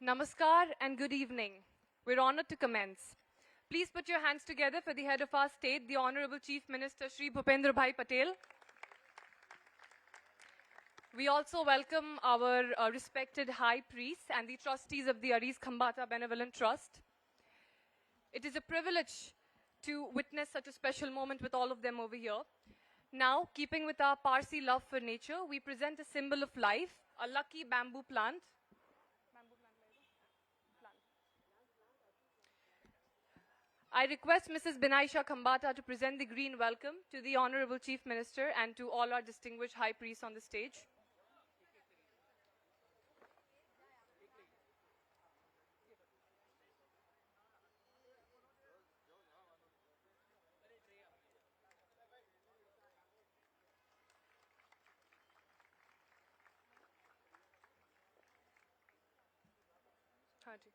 Namaskar and good evening. We're honored to commence. Please put your hands together for the head of our state, the Honorable Chief Minister Shri Bhupendra Bhai Patel. We also welcome our respected high priests and the trustees of the Aris Khambata Benevolent Trust. It is a privilege to witness such a special moment with all of them over here. Now, keeping with our Parsi love for nature, we present a symbol of life, a lucky bamboo plant. I request Mrs. Binaisha Khambata to present the green welcome to the Honorable Chief Minister and to all our distinguished high priests on the stage. Haji.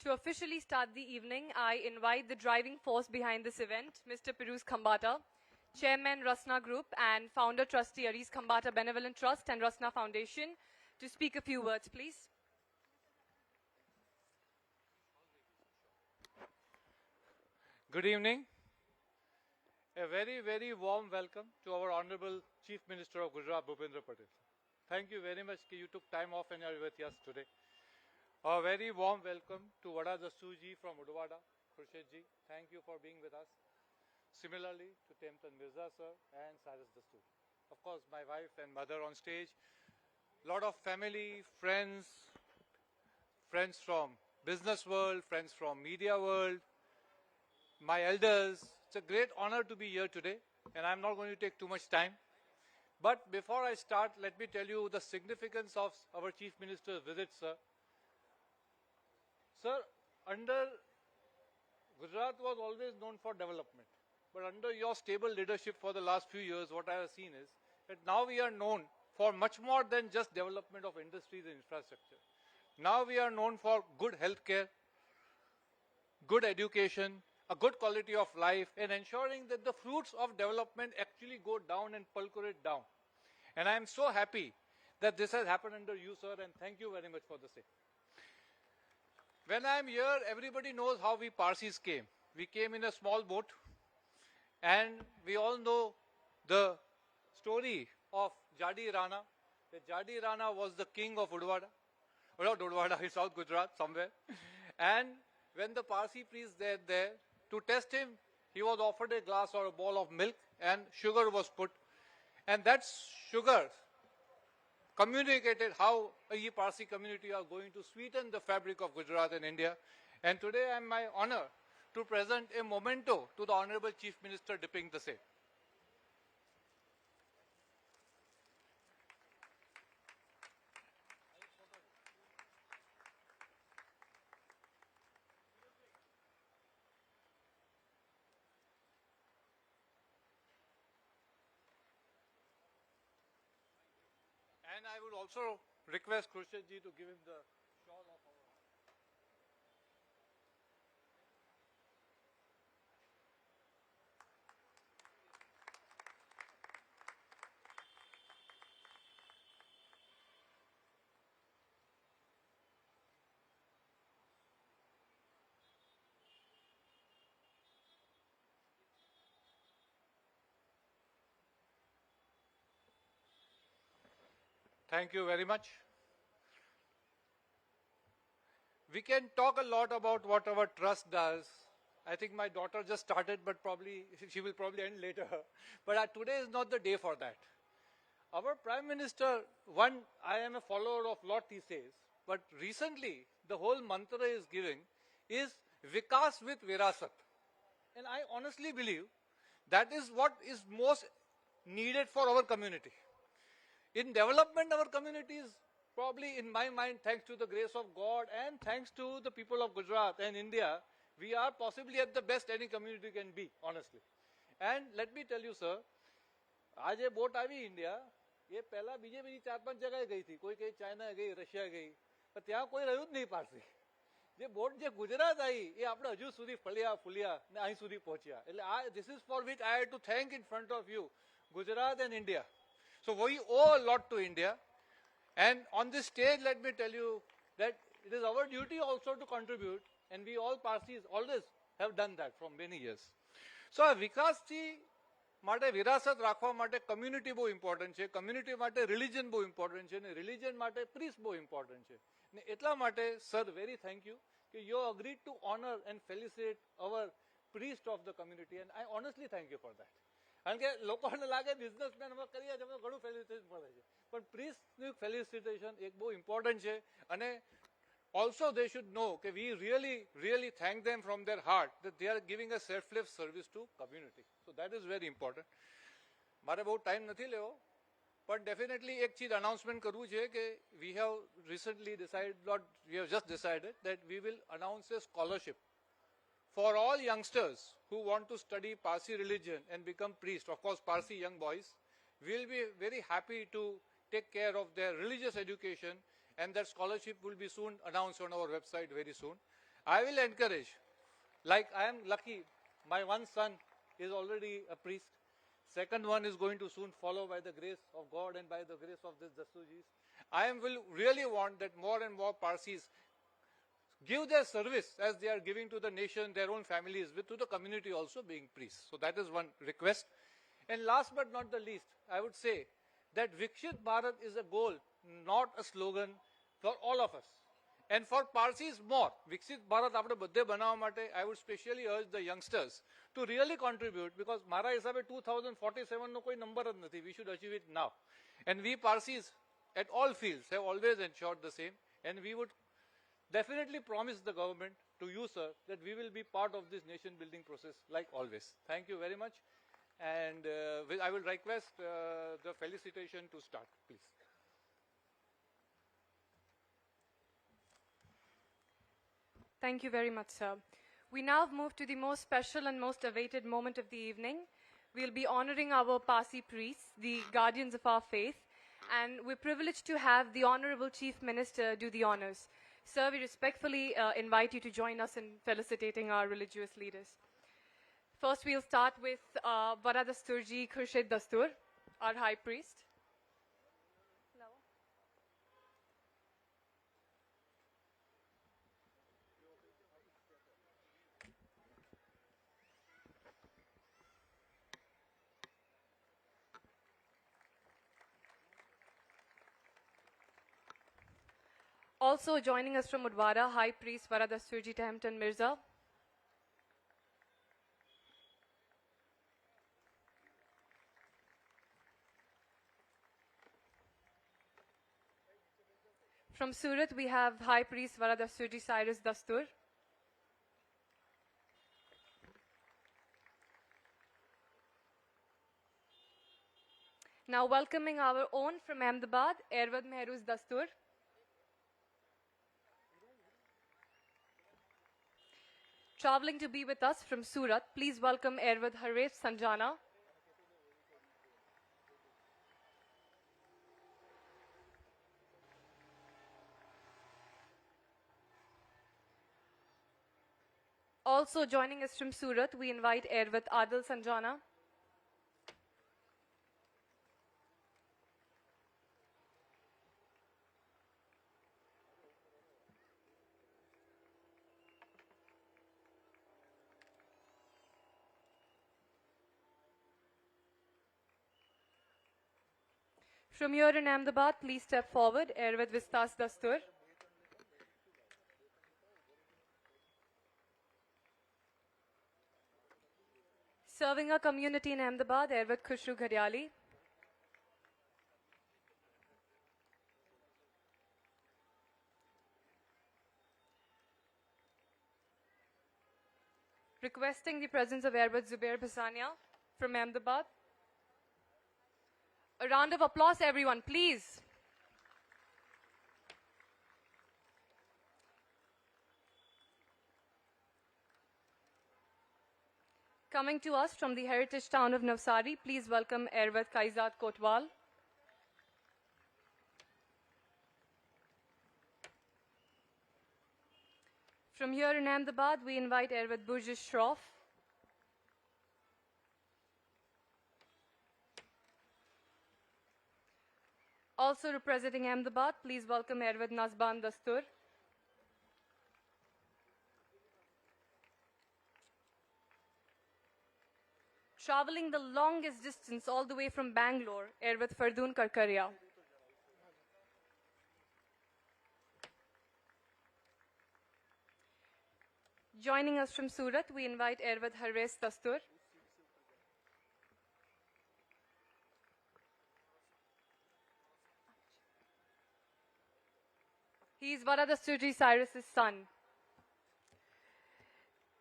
To officially start the evening, I invite the driving force behind this event, Mr. Piruz Khambata, Chairman Rasna Group and Founder Trustee Aris Khambata Benevolent Trust and Rasna Foundation, to speak a few words, please. Good evening. A very, very warm welcome to our Honorable Chief Minister of Gujarat, Bhupendra Patel. Thank you very much that you took time off and you are with us today. A very warm welcome to Vada Dastuji from Udwada, Khurshedji. Thank you for being with us. Similarly to Temtan Mirza sir and Cyrus Dastoor. Of course, my wife and mother on stage. Lot of family, friends from business world, friends from media world, my elders. It's a great honor to be here today, and I'm not going to take too much time. But before I start, let me tell you the significance of our Chief Minister's visit, sir. Sir, Gujarat was always known for development. But under your stable leadership for the last few years, what I have seen is that now we are known for much more than just development of industries and infrastructure. Now we are known for good healthcare, good education, a good quality of life, and ensuring that the fruits of development actually go down and percolate down. And I am so happy that this has happened under you, sir, and thank you very much for the same. When I am here, everybody knows how we Parsis came. We came in a small boat, and we all know the story of Jadi Rana. That Jadi Rana was the king of Udwada, or not Udwada, in South Gujarat, somewhere. And when the Parsi priest there, to test him, he was offered a glass or a bowl of milk, and sugar was put. And that sugar communicated how a Parsi community are going to sweeten the fabric of Gujarat and India. And today I am my honor to present a memento to the Honorable Chief Minister depicting the same. And I would also request Khurshedji to give him the shawl of our. Thank you very much. We can talk a lot about what our trust does. I think my daughter just started, but probably she will probably end later. But today is not the day for that. Our Prime Minister, one, I am a follower of lot he says, but recently the whole mantra is giving is Vikas with Virasat. And I honestly believe that is what is most needed for our community. In development, our community is probably, in my mind, thanks to the grace of God and thanks to the people of Gujarat and India, we are possibly at the best any community can be, honestly. And let me tell you, sir, आज ये boat આવી India એ પહેલા બીજે બીજી 4-5 જગ્યાએ ગઈ હતી કોઈ કઈ ચાઇના ગઈ રશિયા ગઈ પણ ત્યાં કોઈ રહ્યું જ નહીં પારસી જે બોટ જે ગુજરાત આવી એ આપણે હજુ સુધી ફળ્યા ફૂલ્યા ને અહીં સુધી પહોંચ્યા એટલે આ this is for which I had to thank in front of you Gujarat and India. So we owe a lot to India, and on this stage let me tell you that it is our duty also to contribute, and we all Parsis always have done that from many years. So વિકાસજી માટે વિરાસત રાખવા માટે community બહુ important છે, community માટે religion બહુ important છે, અને રિલિજન માટે પ્રીસ્ટ બહુ ઇમ્પોર્ટન્ટ છે. ને એટલા માટે સર વેરી થેન્ક યુ કે you agreed to honour and felicitate our priest of the community, and I honestly thank you for that. કારણ કે લોકોને લાગે બિઝનેસમેન અમે કરીએ છીએ ઘણું ફેલિસિટેશન મળે છે, પણ પ્રીસ્ટનું ફેલિસિટેશન એક બહુ ઇમ્પોર્ટન્ટ છે. અને also they should know that we really thank them from their heart that they are giving a selfless service to community. So that is very important. મારે બહુ ટાઈમ નથી લેવો, પણ definitely એક ચીજ announcement કરવું છે કે we have recently decided, not we have just decided that we will announce a scholarship for all youngsters who want to study Parsi religion and become priest. Of course, Parsi young boys will be very happy to take care of their religious education, and that scholarship will be soon announced on our website very soon. I will encourage, like I am lucky, my one son is already a priest. Second one is going to soon follow by the grace of God and by the grace of this Dasturjis. I will really want that more and more Parsis give their service as they are giving to the nation, their own families, with to the community also being priests. So that is one request. And last but not the least, I would say that Vikshit Bharat is a goal, not a slogan, for all of us. And for Parsis more, Vikshit Bharat આપણે બધે બનાવવા માટે I would specially urge the youngsters to really contribute, because મારા હિસાબે 2047 નો કોઈ number જ નથી. We should achieve it now. And we Parsis at all fields have always ensured the same, and we would definitely promise the government to you, sir, that we will be part of this nation building process like always. Thank you very much. And I will request the felicitation to start, please. Thank you very much, sir. We now move to the most special and most awaited moment of the evening. We'll be honoring our Parsi priests, the guardians of our faith, and we're privileged to have the Honorable Chief Minister do the honors. Sir, we respectfully invite you to join us in felicitating our religious leaders. First, we'll start with Vara Dasturji Khurshid Dastur, our High Priest. Also joining us from Udwara, High Priest Vara Dasturji Tehmton Mirza. From Surat, we have High Priest Vara Dasturji Cyrus Dastur. Now welcoming our own from Ahmedabad, Ervad Mehruz Dastur. Traveling to be with us from Surat, please welcome Ervad Haref Sanjana. Also joining us from Surat, we invite Ervat Adil Sanjana. From here in Ahmedabad, please step forward, Ervad Vistas Dastur. Serving our community in Ahmedabad, Ervad Khushru Gharyali. requesting the presence of Airwad Zubair Bhasania from Ahmedabad. A round of applause, everyone, please. Coming to us from the heritage town of Navsari, please welcome Airwad Kaizad Kotwal. From here in Ahmedabad, we invite Airwad Burj Shroff. Also representing Ahmedabad, please welcome Airwad Nazban Dastur. Traveling the longest distance all the way from Bangalore, Airwad Fardoon Karkaria. Joining us from Surat, we invite Airwad Harves Dastur. He is Vara Dasturji Cyrus's son.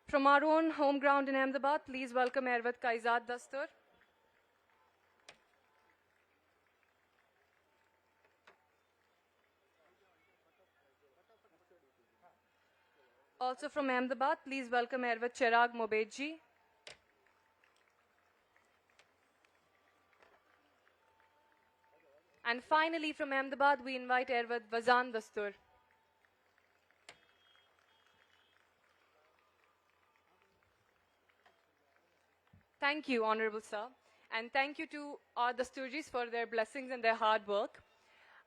From our own home ground in Ahmedabad, please welcome Airwad Kaizad Dastur. Also from Ahmedabad, please welcome Airwad Chirag Mobedji. And finally from Ahmedabad, we invite Airwad Vazan Dastur. Thank you, Honorable Sir. And thank you to our Dasturjis for their blessings and their hard work.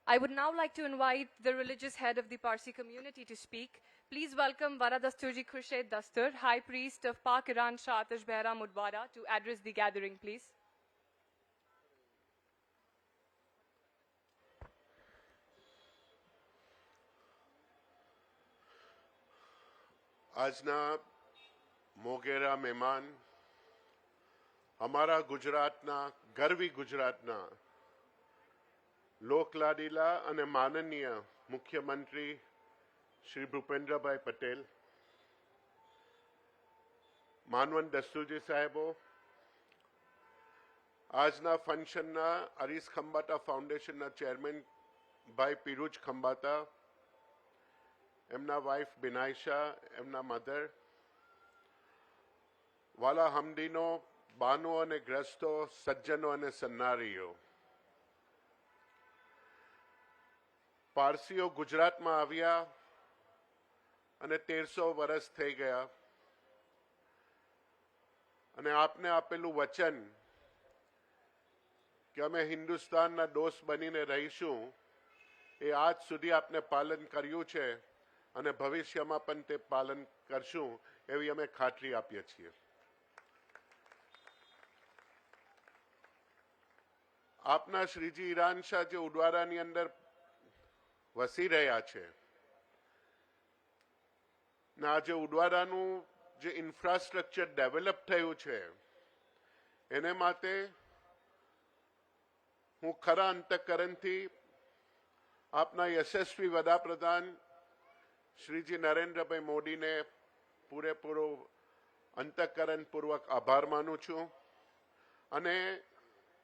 I would now like to invite the religious head of the Parsi community to speak. Please welcome Vara Dasturji Khurshid Dastur, High Priest of Pak Iran Shah Atash Behra Mudwara, to address the gathering, please. આજના મોગેરા મહેમાન અમારા ગુજરાતના ગરવી ગુજરાતના લોકલાડીલા અને માનનીય મુખ્યમંત્રી શ્રી ભૂપેન્દ્રભાઈ પટેલ, માનવંત દસ્તુરજી સાહેબો, આજના ફંક્શનના હરીશ ખંબાતા ફાઉન્ડેશનના ચેરમેન ભાઈ પિરુજ ખંબાતા, એમના વાઇફ બિનાયશા, એમના મધર, વાલા હમદીનો, બાનો અને ગ્રસ્તો, સજ્જનો અને સન્નારીઓ, પારસીઓ ગુજરાતમાં આવ્યા અને 1300 વર્ષ થઈ ગયા અને આપને આપેલું વચન કે અમે હિન્દુસ્તાનના દોસ્ત બનીને રહીશું, એ આજ સુધી આપને પાલન કર્યું છે અને ભવિષ્યમાં પણ તે પાલન કરશું એવી અમે ખાતરી આપીએ છીએ. આપના શ્રીજી ઈરાન શાહ જે ઉડવારાની અંદર વસી રહ્યા છે ને આજે ઉડવારાનું જે ઇન્ફ્રાસ્ટ્રક્ચર ડેવલપ થયું છે એને માટે હું ખરા અંતઃકરણથી આપના યશસ્વી વડાપ્રધાન શ્રીજી નરેન્દ્રભાઈ મોદીને પૂરેપૂરો અંતઃકરણપૂર્વક આભાર માનું છું અને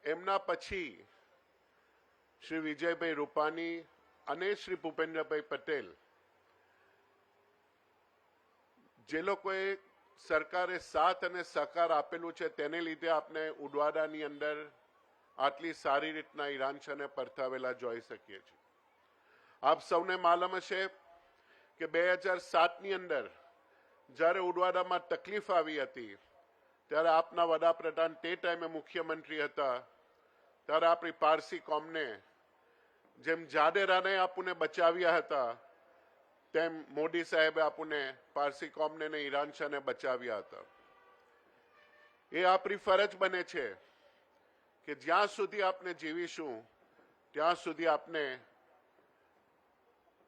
એમના પછી શ્રી વિજયભાઈ રૂપાણી અને શ્રી ભૂપેન્દ્રભાઈ પટેલ જે લોકોએ સરકારે સાથ અને સહકાર આપેલું છે તેને લીધે આપણે ઉડવાડાની અંદર આટલી સારી રીતના ઈરાન શાહને પરતાવેલા જોઈ શકીએ છીએ. આપ સૌને માલુમ હશે કે 2007ની અંદર જ્યારે ઉડવાડામાં તકલીફ આવી હતી ત્યારે આપના વડાપ્રધાન તે ટાઈમે મુખ્યમંત્રી હતા ત્યારે આપણી પારસી કોમને જેમ જાડેરાને આપણને બચાવ્યા હતા તેમ મોદી સાહેબે આપણને પારસી કોમને ને ઈરાન શાહને બચાવ્યા હતા. એ આપણી ફરજ બને છે કે જ્યાં સુધી આપણે જીવીશું ત્યાં સુધી આપણે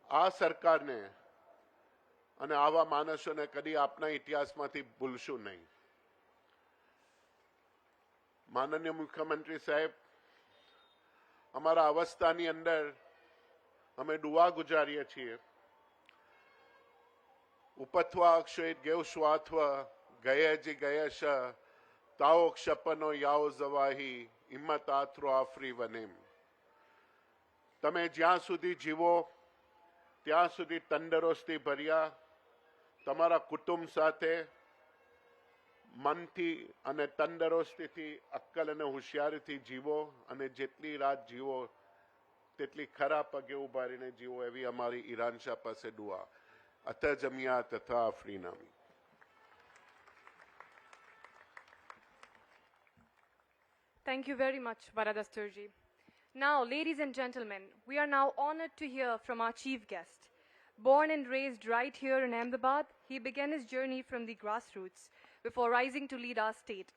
આ સરકારને અને આવા માણસોને કદી આપના ઇતિહાસમાંથી ભૂલશું નહીં. માનનીય મુખ્યમંત્રી સાહેબ, અમારા અવસ્થાની અંદર અમે દુઆ ગુજારીએ છીએ. ઉપત્વા અક્ષય ગેવ સ્વાત્વ ગયેજી ગયેશ તાઓ ક્ષપનો યાઓ જવાહી હિંમત આથરો આફરી વનેમ. તમે જ્યાં સુધી જીવો ત્યાં સુધી તંદુરસ્તી ભર્યા તમારા કુટુંબ સાથે મનથી અને તંદુરસ્તીથી અક્કલ અને હોશિયારીથી જીવો અને જેટલી રાત જીવો તેટલી ખરા પગે ઉભા રહીને જીવો એવી અમારી ઈરાન શાહ પાસે દુઆ. અથ જમિયા તથા આફરીનામી. Thank you very much, Baradasturji. Now, ladies and gentlemen, we are now honored to hear from our chief guest. Born and raised right here in Ahmedabad, he began his journey from the grassroots before rising to lead our state.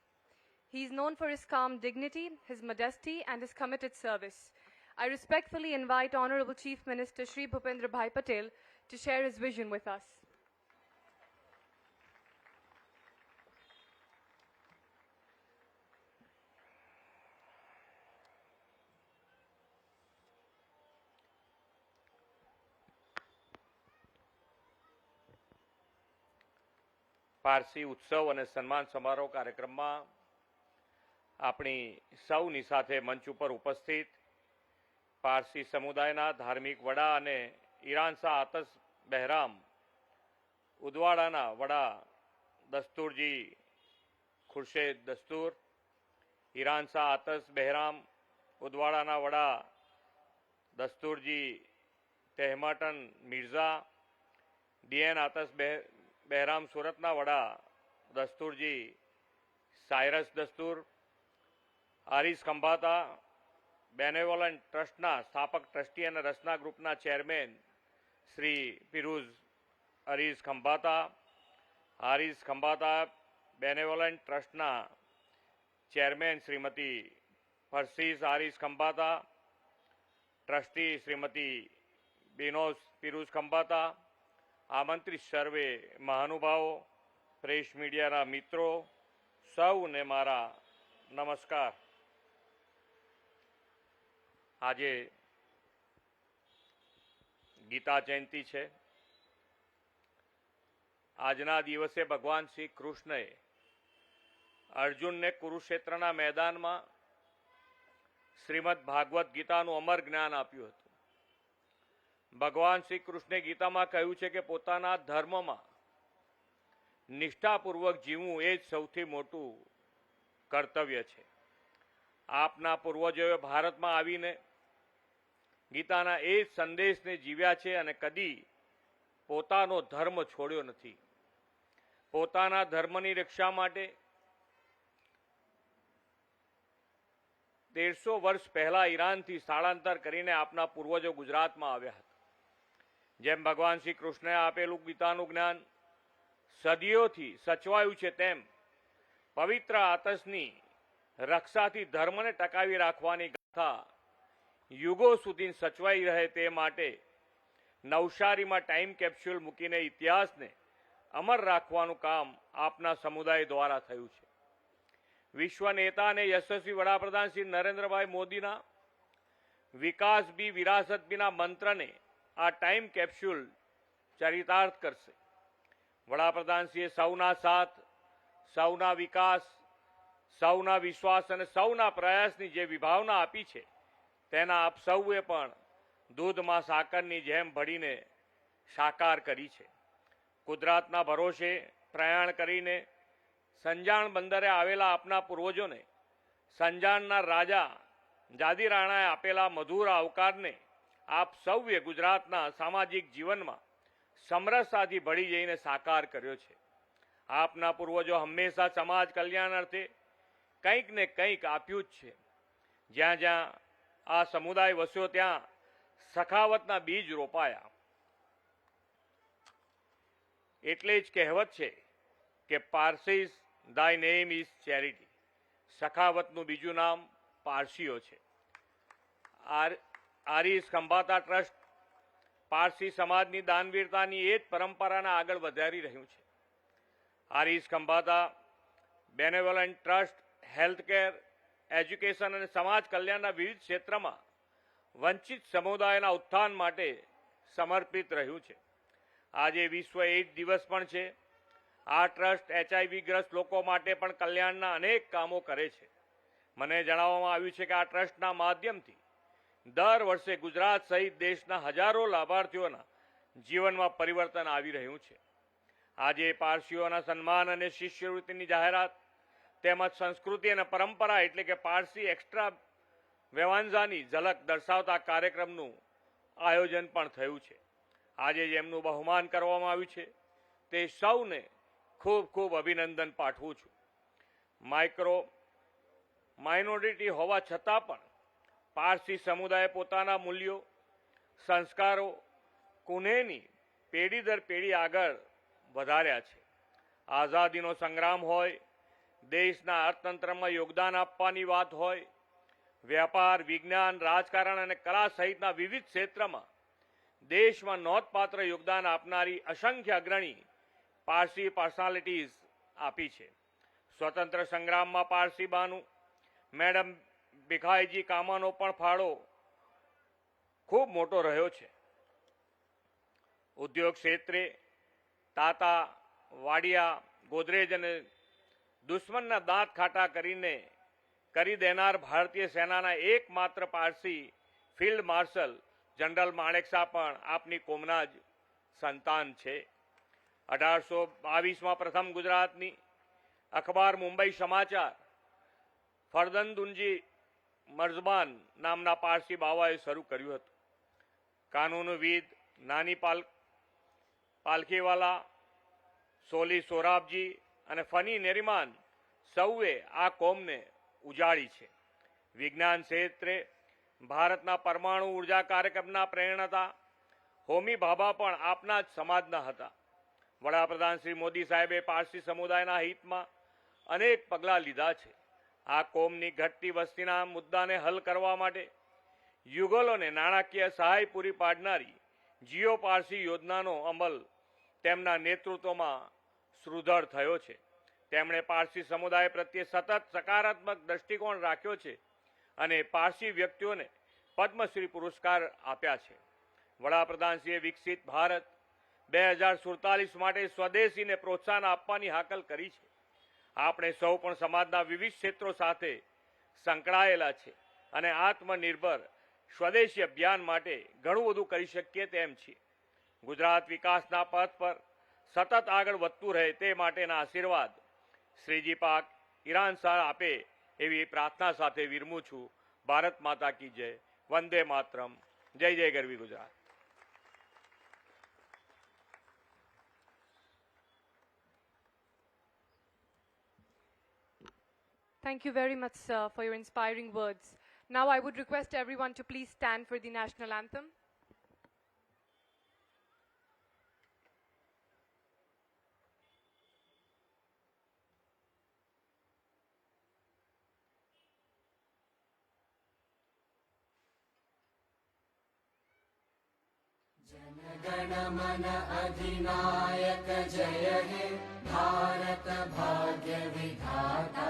He is known for his calm dignity, his modesty, and his committed service. I respectfully invite Honorable Chief Minister Shri Bhupendra Bhai Patel to share his vision with us. Parsi ઉત્સવ અને સન્માન સમારોહ કાર્યક્રમમાં આપણી સૌની સાથે મંચ ઉપર ઉપસ્થિત પારસી સમુદાયના ધાર્મિક વડા અને ઈરાન શાહ આતશ બહેરામ ઉદવાડાના વડા દસ્તુરજી ખુરશેદ દસ્તુર, ઈરાન શાહ આતશ બહેરામ ઉદવાડાના વડા દસ્તુરજી તહેમાટન મિર્ઝા, ડીએન આતશ બહેરામ સુરતના વડા દસ્તુરજી સાયરસ દસ્તુર, આરિસ ખંભાતા બેનેવોલન્ટ ટ્રસ્ટના સ્થાપક ટ્રસ્ટી અને રચના ગ્રુપના ચેરમેન શ્રી પિરુઝ અરીઝ ખંભાતા, આરિસ ખંભાતા બેનેવોલન્ટ ટ્રસ્ટના ચેરમેન શ્રીમતી ફરસીસ આરિસ ખંભાતા, ટ્રસ્ટી શ્રીમતી બિનોસ પિરુઝ ખંભાતા, આમંત્રિત સર્વે મહાનુભાવો, પ્રેસ મીડિયાના મિત્રો, સૌને મારા નમસ્કાર. આજે ગીતા જયંતિ છે. આજના દિવસે ભગવાન શ્રી કૃષ્ણએ અર્જુનને કુરુક્ષેત્રના મેદાનમાં શ્રીમદ ભાગવત ગીતાનું અમર જ્ઞાન આપ્યું હતું. ભગવાન શ્રી કૃષ્ણે ગીતામાં કહ્યું છે કે પોતાના ધર્મમાં નિષ્ઠાપૂર્વક જીવવું એ જ સૌથી મોટું કર્તવ્ય છે. આપના પૂર્વજોએ ભારતમાં આવીને ગીતાના એ જ સંદેશને જીવ્યા છે અને કદી પોતાનો ધર્મ છોડ્યો નથી. પોતાના ધર્મની રક્ષા માટે 1300 વર્ષ પહેલા ઈરાનથી સ્થળાંતર કરીને આપના પૂર્વજો ગુજરાતમાં આવ્યા હતા. જેમ ભગવાન શ્રી કૃષ્ણએ આપેલું ગીતાનું જ્ઞાન સદીઓથી સચવાયું છે, તેમ પવિત્ર આતશની રક્ષાથી ધર્મને ટકાવી રાખવાની ગાથા યુગો સુધી સચવાઈ રહે તે માટે નવસારીમાં ટાઈમ કેપ્સ્યુલ મૂકીને ઇતિહાસને અમર રાખવાનું કામ આપના સમુદાય દ્વારા થયું છે. વિશ્વ નેતા અને યશસ્વી વડાપ્રધાન શ્રી નરેન્દ્રભાઈ મોદીના વિકાસ બી વિરાસત બીના મંત્રને આ ટાઈમ કેપ્સ્યુલ ચરિતાર્થ કરશે. વડાપ્રધાનશ્રીએ સૌના સાથ, સૌના વિકાસ, સૌના વિશ્વાસ અને સૌના પ્રયાસની જે વિભાવના આપી છે તેના આપ સૌએ પણ દૂધમાં સાકરની જેમ ભળીને સાકાર કરી છે. કુદરતના ભરોસે પ્રયાણ કરીને સંજાણ બંદરે આવેલા આપના પૂર્વજોને સંજાણના રાજા જાદીરાણાએ આપેલા મધુર આવકારને આપ સૌએ ગુજરાતના સામાજિક જીવનમાં સમરસતાથી ભળી જઈને સાકાર કર્યો છે. આપના પૂર્વજો હંમેશા સમાજ કલ્યાણાર્થે કંઈક ને કંઈક આપ્યું જ છે. જ્યાં જ્યાં આ સમુદાય વસ્યો ત્યાં સખાવતના બીજ રોપાયા. એટલે જ કહેવત છે કે પારસીસ thy name is charity. સખાવતનું બીજું નામ પારસીઓ છે. આરિસ ખંભાતા ટ્રસ્ટ પારસી સમાજની દાનવીરતાની એ જ પરંપરાને આગળ વધારી રહ્યું છે. Aris Khambatta benevolent trust health care, education અને સમાજ કલ્યાણના વિવિધ ક્ષેત્રમાં વંચિત સમુદાયના ઉત્થાન માટે સમર્પિત રહ્યું છે. આજે વિશ્વ એઇડ્સ દિવસ પણ છે. આ ટ્રસ્ટ HIV ગ્રસ્ત લોકો માટે પણ કલ્યાણના અનેક કામો કરે છે. મને જણાવવામાં આવ્યું છે કે આ ટ્રસ્ટના માધ્યમથી દર વર્ષે ગુજરાત સહિત દેશના હજારો લાભાર્થીઓના જીવનમાં પરિવર્તન આવી રહ્યું છે. આજે પારસીઓના સન્માન અને શિષ્યવૃત્તિની જાહેરાત તેમજ સંસ્કૃતિ અને પરંપરા એટલે કે પારસી એક્સ્ટ્રા વેવાન્ઝાની ઝલક દર્શાવતા કાર્યક્રમનું આયોજન પણ થયું છે. આજે જેમનું બહુમાન કરવામાં આવ્યું છે તે સૌને ખૂબ ખૂબ અભિનંદન પાઠવું છું. માઇનોરિટી હોવા છતાં પણ પારસી સમુદાય પોતાના મૂલ્યો, સંસ્કારો, કુનેહની પેઢી દર પેઢી આગળ વધાર્યા છે. આઝાદીનો સંગ્રામ હોય, દેશના અર્થતંત્રમાં યોગદાન આપવાની વાત હોય, વ્યાપાર, વિજ્ઞાન, રાજકારણ અને કલા સહિતના વિવિધ ક્ષેત્રમાં દેશમાં નોંધપાત્ર યોગદાન આપનારી અસંખ્ય અગ્રણી પારસી પર્સનાલિટીઝ આપી છે. સ્વતંત્ર સંગ્રામમાં પારસી બાનુ મેડમ ભીખાઈજી કામાનો પણ ફાળો ખૂબ મોટો રહ્યો છે. ઉદ્યોગ ક્ષેત્રે તાતા, વાડિયા, ગોદરેજ અને દુશ્મનના દાંત ખાટા કરી દેનાર ભારતીય સેનાના એકમાત્ર પારસી ફિલ્ડ માર્શલ જનરલ માણેકશા પણ આપની કોમના જ સંતાન છે. 1822માં પ્રથમ ગુજરાતની અખબાર મુંબઈ સમાચાર ફરદંદુંજી મર્ઝબાન નામના પારસી બાવાએ શરૂ કર્યું હતું. કાનૂનવિદ નાની પાલખીવાલા, સોલી સોરાબજી અને ફની નેરીમાન સૌએ આ કોમને ઉજાળી છે. વિજ્ઞાન ક્ષેત્રે ભારતના પરમાણુ ઉર્જા કાર્યક્રમના પ્રેરણાતા હોમી ભાભા પણ આપના જ સમાજના હતા. વડાપ્રધાન શ્રી મોદી સાહેબે પારસી સમુદાયના હિતમાં અનેક પગલાં લીધા છે. આ કોમની ઘટતી વસ્તીના મુદ્દાને હલ કરવા માટે યુગલોને નાણાકીય સહાય પૂરી પાડનારી જીઓ પારસી યોજનાનો અમલ તેમના નેતૃત્વમાં સુદૃઢ થયો છે. તેમણે પારસી સમુદાય પ્રત્યે સતત સકારાત્મક દ્રષ્ટિકોણ રાખ્યો છે અને પારસી વ્યક્તિઓને પદ્મશ્રી પુરસ્કાર આપ્યા છે. વડાપ્રધાનશ્રીએ વિકસિત ભારત 2047 માટે સ્વદેશીને પ્રોત્સાહન આપવાની હાકલ કરી છે. આપણે સૌ પણ સમાજના વિવિધ ક્ષેત્રો સાથે સંકળાયેલા છે અને આત્મનિર્ભર સ્વદેશી અભિયાન માટે ઘણું બધું કરી શકીએ તેમ છીએ. ગુજરાત વિકાસના પથ પર સતત આગળ વધતું રહે તે માટેના આશીર્વાદ શ્રીજી પાક ઈરાન શાહ આપે એવી પ્રાર્થના સાથે વિરમું છું. ભારત માતા કી જય. વંદે માતરમ. જય જય ગરવી Gujarat. Thank you very much, sir, for your inspiring words. Now I would request everyone to please stand for the national anthem. गण मन अधिनायक जय हे भारत भाग्य विधाता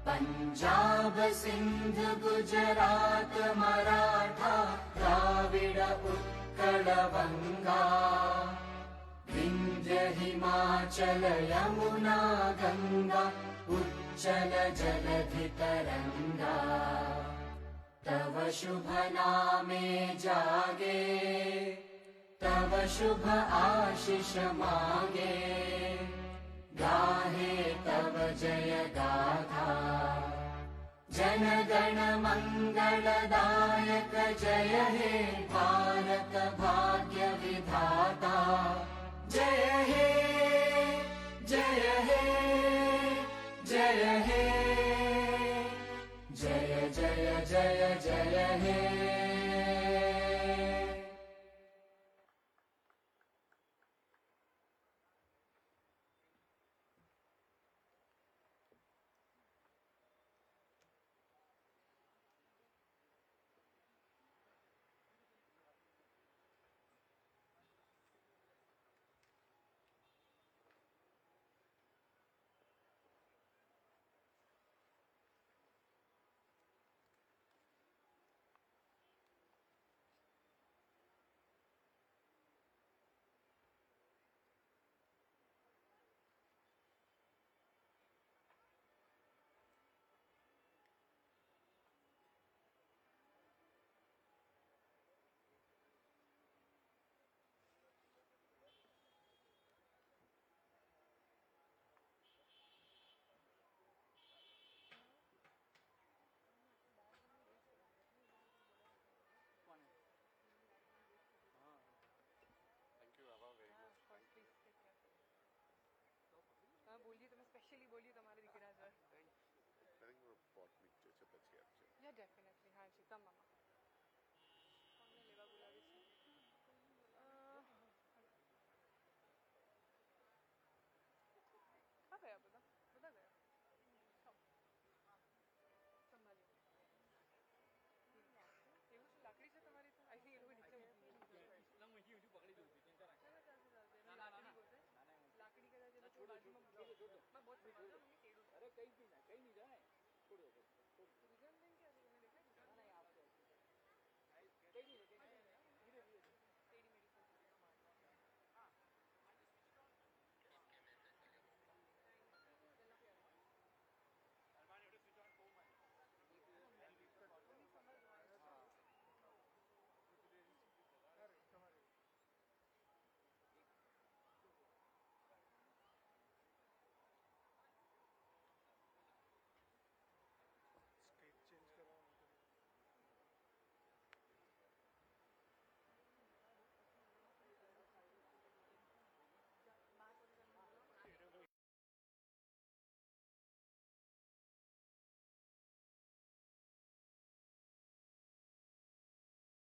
पंजाब सिंध गुजरात मराठा द्राविड उत्कल बंगा विंध्य हिमाचल यमुना गंगा उच्चल जलधि तरंगा तव शुभ नामे जागे तव शुभ आशीष मागे गाहे तव जय गाथा जन गण मंगलदायक जय हे भारत भाग्य विधाता जय हे जय हे जय हे जय जय जय जय हे યા ડેફિનેટલી હા જી તમામ કોને લેવા બોલાવી છે હા ગયા બધા બધા ગયા સંભાળી એવું છે લાકડી છે તમારી તો આઈ થિંક એ લોકો નીચે લાકડી કદાચ એ લોકો બાજુમાં બહુ સંભાળજો મને કેળું અરે કઈ નહીં જાય છોડો